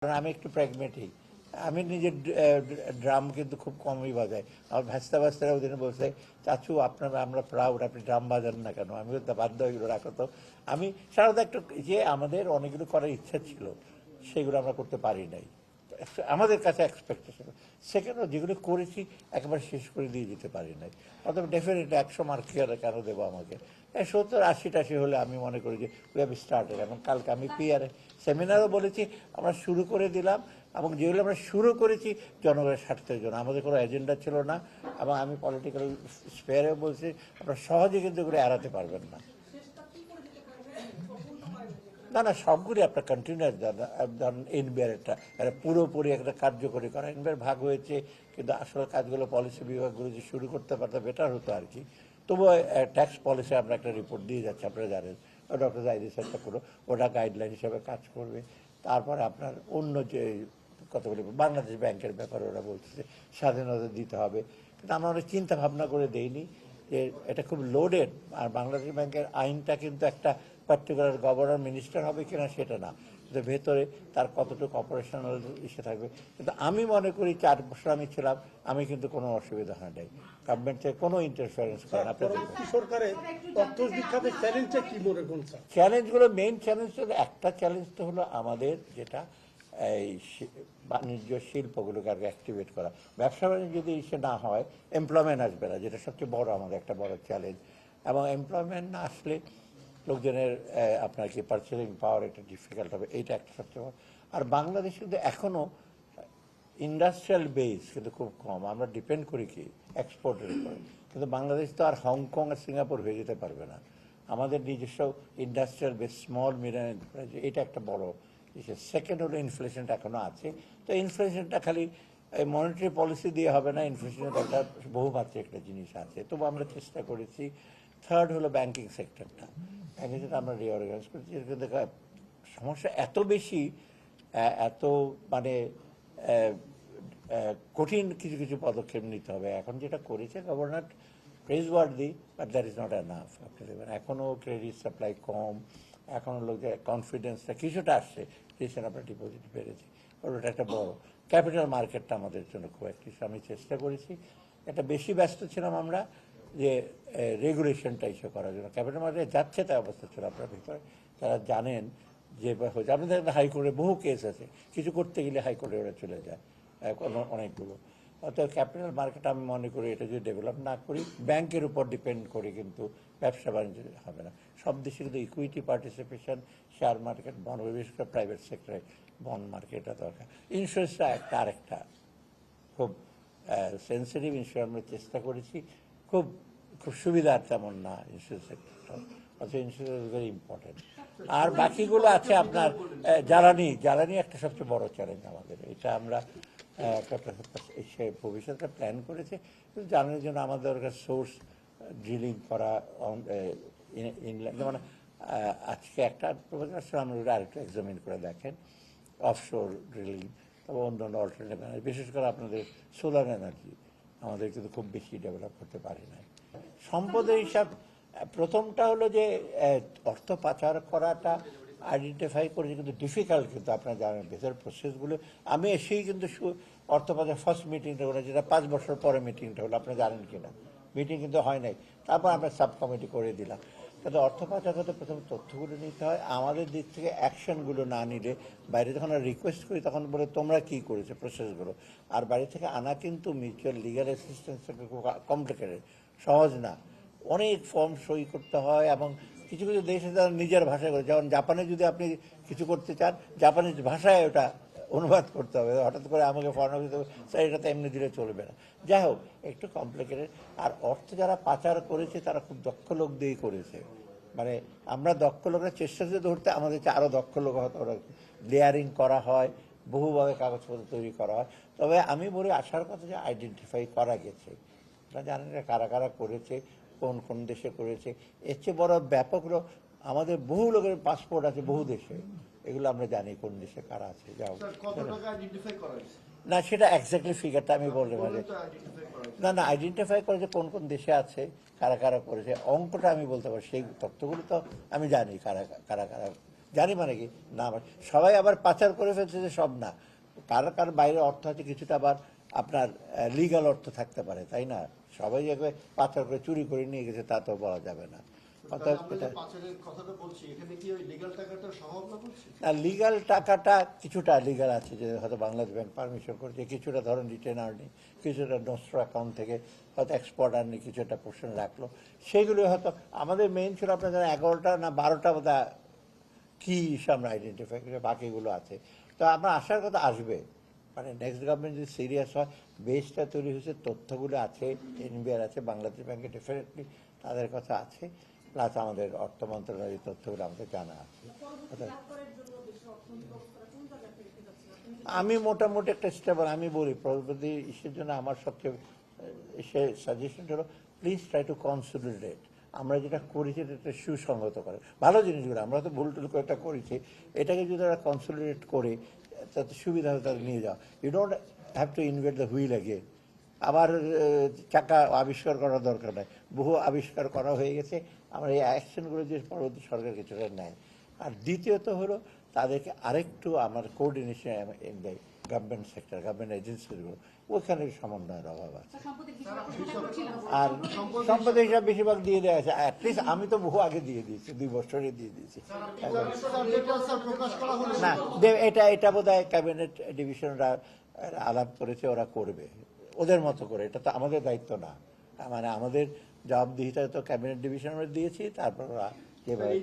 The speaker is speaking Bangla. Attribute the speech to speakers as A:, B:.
A: কারণ আমি একটু প্র্যাগমেটিক। আমি নিজের ড্রাম কিন্তু খুব কমই বাজাই। আমার ভাস্তারা ওদিনে বলছে, চাচু আপনারা আমরা প্রাউড, আপনি ড্রাম বাজান না কেন? আমি বলতে বাধ্য এগুলো রাখো তো। আমি সাধারণত একটু যে আমাদের অনেকগুলো করার ইচ্ছা ছিল, সেগুলো আমরা করতে পারি নাই, আমাদের কাছে এক্সপেকটেশন। সেকেন্ড, যেগুলো করেছি একেবারে শেষ করে দিয়ে যেতে পারি নাই। অথবা ডেফিনেটলি 100 মার্ক কেন দেবো আমাকে? 70-80 হলে আমি মনে করি যে উই হ্যাভ স্টার্টেড। এবং কালকে আমি পিআর সেমিনারও বলেছি, আমরা শুরু করে দিলাম। এবং যেগুলো আমরা শুরু করেছি জনগণের স্বার্থের জন্য, আমাদের কোনো এজেন্ডা ছিল না। এবং আমি পলিটিক্যাল স্পেয়ারেও বলছি, আপনারা সহজে কিন্তু এগুলো এড়াতে পারবেন না। না, সবগুলি আপনার কন্টিনিউয়াস ধরেন এনবিআর একটা পুরোপুরি একটা কার্যকরী করা। এনবিআর ভাগ হয়েছে, কিন্তু আসলে কাজগুলো পলিসি বিভাগগুলো যে শুরু করতে পারতো বেটার হতো আর কি। তবুও ট্যাক্স পলিসি আমরা একটা রিপোর্ট দিয়ে যাচ্ছি, আপনারা জানেন। ডক্টর জাহিদ একটা পুরো ওটা গাইডলাইন হিসেবে কাজ করবে। তারপরে আপনার অন্য যে কতগুলি বাংলাদেশ ব্যাংকের ব্যাপারে ওরা বলছে স্বাধীনতা দিতে হবে, কিন্তু আমরা অনেক চিন্তা ভাবনা করে দেইনি যে এটা খুব লোডেড। আর বাংলাদেশ ব্যাংকের আইনটা কিন্তু একটা পার্টিকুলার গভর্নর মিনিস্টার হবে কিনা সেটা না, কিন্তু ভেতরে তার কতটুকু অপারেশনাল ইসে থাকবে। কিন্তু আমি মনে করি 4 বছর আমি ছিলাম, আমি কিন্তু কোনো অসুবিধা হয় নাই, গভর্নমেন্ট থেকে কোনো ইন্টারফারেন্স করে না।
B: সরকারের তথ্য শিক্ষাতে চ্যালেঞ্জটা কি মনে করছেন?
A: চ্যালেঞ্জগুলো মেইন চ্যালেঞ্জ হলো, একটা চ্যালেঞ্জ তো হলো আমাদের যেটা এই বাণিজ্য শিল্পগুলোকে আর অ্যাক্টিভেট করা। ব্যবসা বাণিজ্য যদি ইসে না হয়, এমপ্লয়মেন্ট আসবে না, যেটা সবচেয়ে বড় আমাদের একটা বড় চ্যালেঞ্জ। এবং এমপ্লয়মেন্ট না আসলে লোকজনের আপনার কি পারচেজিং পাওয়ার একটা ডিফিকাল্ট হবে, এইটা একটা সবচেয়ে বড়। আর বাংলাদেশ কিন্তু এখনও ইন্ডাস্ট্রিয়াল বেস কিন্তু খুব কম, আমরা ডিপেন্ড করি কি এক্সপোর্টের উপরে। কিন্তু বাংলাদেশ তো আর হংকং আর সিঙ্গাপুর হয়ে যেতে পারবে না। আমাদের নিজস্ব industrial base, small medium enterprise, এটা একটা বড় ইস্যু। সেকেন্ড হলো ইনফ্লেশনটা এখনও আছে। তো ইনফ্লেশনটা খালি এই মনিটারি পলিসি দিয়ে হবে না, ইনফ্লেশনের একটা বহুমাত্রিক একটা জিনিস আছে, তবু আমরা চেষ্টা করেছি। থার্ড হলো ব্যাংকিং সেক্টরটা, ব্যাংকিং সেক্টর আমরা রিঅর্গানাইজ করেছি। কিন্তু সমস্যা এত বেশি, এত মানে কঠিন কিছু কিছু পদক্ষেপ নিতে হবে। এখন যেটা করেছে গভর্নর প্রেজওয়ার্দি, but that is not enough. আপনি দেখবেন এখনও ক্রেডিট সাপ্লাই কম, এখনও লোকের কনফিডেন্সটা কিছুটা আসছে, রিসেন্ট আপনার ডিপোজিট বেড়েছে, ওটা একটা বড়। ক্যাপিটাল মার্কেটটা আমাদের জন্য খুব একটি, আমি চেষ্টা করেছি, একটা বেশি ব্যস্ত ছিলাম আমরা যে রেগুলেশনটা ইস্যু করার জন্য। ক্যাপিটাল মার্কেটে যাচ্ছে তাই অবস্থা ছিল আপনার ভিতরে, তারা জানেন যে হয়েছে। আপনি দেখেন হাইকোর্টে বহু কেস আছে, কিছু করতে গেলে হাইকোর্টে ওরা চলে যায় অনেকগুলো। অর্থাৎ ক্যাপিটাল মার্কেট আমি মনে করি এটা যদি ডেভেলপ না করি, ব্যাংকের উপর ডিপেন্ড করি, কিন্তু ব্যবসা বাণিজ্য হবে না। সব দেশে কিন্তু equity participation, share market, bond, বিশেষ করে প্রাইভেট সেক্টরে বন্ড মার্কেটটা দরকার। ইন্স্যুরেন্সটা আরেকটা খুব সেন্সিটিভ ইস্যু, আমরা চেষ্টা করেছি। খুব খুব সুবিধার তেমন না ইন্স্যুরেন্স সেক্টরটা, অথচ ইন্স্যুরেন্স ভেরি ইম্পর্টেন্ট। আর বাকিগুলো আছে আপনার জ্বালানি একটা সবচেয়ে বড় চ্যালেঞ্জ আমাদের। এটা আমরা ভবিষ্যতে প্ল্যান করেছে, কিন্তু জ্বালানির জন্য আমাদের দরকার সোর্স ড্রিলিং করা। যেমন আজকে একটা প্রপোজাল আসলে আমরা ওটা আরেকটু এক্সামিন করে দেখেন, অফশোর ড্রিলিং, তবে অন্য অন্য অল্টারনেটিভ এনার্জি, বিশেষ করে আপনাদের সোলার এনার্জি আমাদের কিন্তু খুব বেশি ডেভেলপ করতে পারি না। সম্পদের হিসাব, প্রথমটা হলো যে অর্থ পাচার করাটা আইডেন্টিফাই করেছে, কিন্তু ডিফিকাল্ট, কিন্তু আপনারা জানেন ভেতর প্রসেসগুলো। আমি এসেই কিন্তু অর্থ পাচার ফার্স্ট মিটিংটা হলো, যেটা 5 বছর পরে মিটিংটা হলো, আপনারা জানেন কি না, মিটিং কিন্তু হয় নাই। তারপর আমরা সাব কমিটি করে দিলাম। কিন্তু অর্থ পাচার করতে প্রথমে তথ্যগুলো নিতে হয়, আমাদের দিক থেকে অ্যাকশনগুলো না নিলে বাইরে যখন আমরা রিকোয়েস্ট করি তখন বলে তোমরা কী করেছো প্রসেসগুলো। আর বাইরে থেকে আনা কিন্তু মিউচুয়াল লিগাল অ্যাসিস্ট্যান্স থেকে খুব কমপ্লিকেটেড, সহজ না। অনেক ফর্ম সই করতে হয়, এবং কিছু কিছু দেশে তারা নিজের ভাষায় করে। যেমন জাপানে যদি আপনি কিছু করতে চান, জাপানিজ ভাষায় ওটা অনুবাদ করতে হবে, হঠাৎ করে আমাকে ফর্ম দিতে হবে, স্যার এটা তো এমনি দিলে চলবে না। যাই হোক, একটু কমপ্লিকেটেড। আর অর্থ যারা পাচার করেছে তারা খুব দক্ষ লোক দিয়েই করেছে। মানে আমরা দক্ষ লোকের চেষ্টা করে ধরতে, আমাদের আরও দক্ষ লোক হয়তো ওরা লেয়ারিং করা হয়, বহুভাবে কাগজপত্র তৈরি করা হয়। তবে আমি বলি আসার কথা যে আইডেন্টিফাই করা গেছে, আপনারা জানেন কারা কারা করেছে, কোন কোন দেশে করেছে। এর চেয়ে বড় ব্যাপক আমাদের বহু লোকের পাসপোর্ট আছে বহু দেশে, এগুলো আমরা জানি কোন দেশে কারা আছে। যাও না, সেটা এক্স্যাক্টলি ফিগারটা আমি বলতে পারি না, আইডেন্টিফাই করে যে কোন কোন দেশে আছে, কারা কারা করেছে, অঙ্কটা আমি বলতে পারি। সেই তথ্যগুলো তো আমি জানি কারা কারা কারা জানি মানে কি না, সবাই আবার পাচার করে ফেলছে যে সব না, কার কার বাইরে অর্থ আছে, কিছুটা আবার আপনার লিগ্যাল অর্থ থাকতে পারে, তাই না? সবাই যে পাচার করে চুরি করে নিয়ে গেছে তা তো বলা যাবে না।
C: তাহলে আমরা যে পাচারের কথাটা বলছি, এখানে কি ওই লিগ্যাল টাকাটা সমাপ্ত করছি?
A: না, লিগ্যাল টাকাটা কিছুটা লিগ্যাল আছে, যে হয়তো বাংলাদেশ ব্যাংক পারমিশন করছে, কিছুটা ধরেন রিটেন আর্নিং, কিছুটা নোস্ট্রো অ্যাকাউন্ট থেকে হয়তো এক্সপোর্ট আর্নিং কিছুটা পোর্শন রাখলো, সেগুলো হয়তো আমাদের মেইন ছিল আপনার যারা 11টা না 12টা বোধ কি ইস্যু আমরা আইডেন্টিফাই করে, বাকিগুলো আছে। তো আমরা আশার কথা আসবে, মানে নেক্সট গভর্নমেন্ট যদি সিরিয়াস হয়, বেসটা তৈরি হয়েছে, তথ্যগুলো আছে, এনবিআর আছে, বাংলাদেশ ব্যাংকে ডেফিনেটলি তাদের কথা আছে, প্লাস আমাদের অর্থ মন্ত্রণালয়ের তথ্যগুলো আমাদের জানা আছে। আমি মোটামুটি একটা স্টেবল, আমি বলি পরবর্তী ইস্যুর জন্য আমার সবচেয়ে সাজেশন হলো প্লিজ ট্রাই টু কনসলিডেট। আমরা যেটা করেছি এটা সুসংগত করে, ভালো জিনিসগুলো আমরা তো ভুল টুল করে একটা করেছি, এটাকে যদি ওরা কনসলিডেট করে তাতে সুবিধা হবে, তাদের নিয়ে যাওয়া। You don't have to invent the wheel again, আবার চাকা আবিষ্কার করার দরকার নাই, বহু আবিষ্কার করা হয়ে গেছে। আমরা এই অ্যাকশনগুলো যে পরবর্তী সরকার কিছুটা নেয়। আর দ্বিতীয়ত হলো তাদেরকে আরেকটু আমার coordination in the government sector, government এজেন্সিগুলো, ওখানে সমন্বয়ের অভাব আছে। আর সম্পদের হিসাব বেশিরভাগ দিয়ে দেওয়া আছে, অ্যাটলিস্ট আমি তো বহু আগে দিয়ে দিয়েছি, 2 বছরে দিয়ে দিয়েছি। না, এটা বোধ হয় ক্যাবিনেট ডিভিশনরা আলাপ করেছে, ওরা করবে ওদের মতো করে, এটা তো আমাদের দায়িত্ব না। মানে আমাদের জবাবদিহিতা তো ক্যাবিনেট ডিভিশন আমরা দিয়েছি, তারপর ওরা যেভাবে